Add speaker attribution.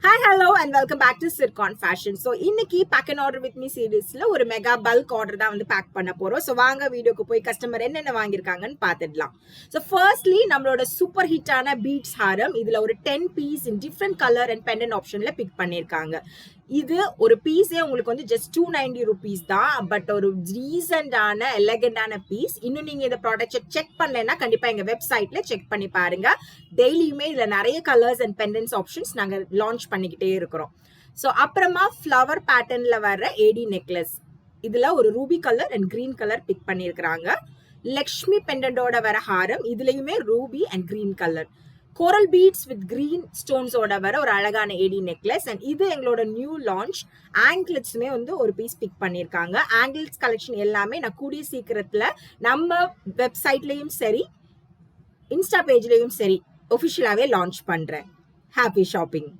Speaker 1: Hi, hello and welcome back to Sircon Fashion. So, இன்னைக்கு pack and order with me சீரீஸ்ல ஒரு mega bulk order தான் வந்து back பண்ண போறோம். ஸோ வாங்க வீடியோக்கு போய் கஸ்டமர் என்னென்ன வாங்கியிருக்காங்கன்னு பார்த்துடலாம். ஸோ ஃபர்ஸ்ட்லி நம்மளோட சூப்பர் ஹிட்டான பீட்ஸ் ஹாரம் இதுல ஒரு 10 piece in different colour and pendant ஆப்ஷன்ல பிக் பண்ணியிருக்காங்க. இது ஒரு பீஸே உங்களுக்கு வந்து ஜஸ்ட் 290 rupees தான். பட் ஒரு ரீசன்டான எலகண்டான பீஸ். இன்னும் நீங்க இந்த ப்ராடக்ட் செக் பண்ணலைன்னா கண்டிப்பா எங்க வெப்சைட்ல செக் பண்ணி பாருங்க. டெய்லியுமே இதுல நிறைய கலர்ஸ் அண்ட் பெண்டன்ஸ் ஆப்ஷன்ஸ் நாங்க லான்ச் பண்ணிக்கிட்டே இருக்கிறோம். ஸோ அப்புறமா ஃப்ளவர் பேட்டர்ன்ல வர்ற ஏடி நெக்லஸ் இதுல ஒரு ruby colour and green colour pick பண்ணியிருக்கிறாங்க. லக்ஷ்மி பெண்டன்டோட வர ஹாரம் இதுலயுமே ruby and green colour. Coral beads with green ஸ்டோன்ஸோட வர ஒரு அழகான ஏடி நெக்லஸ். அண்ட் இது எங்களோட நியூ லான்ச் ஆங்கிள்ஸ்மே வந்து ஒரு பீஸ் பிக் பண்ணியிருக்காங்க. ஆங்கிள்ஸ் கலெக்ஷன் எல்லாமே நான் கூடிய சீக்கிரத்துல நம்ம வெப்சைட்லயும் சரி இன்ஸ்டா பேஜ்லயும் சரி ஒஃபிஷியலாவே லான்ச் பண்றேன். Happy shopping.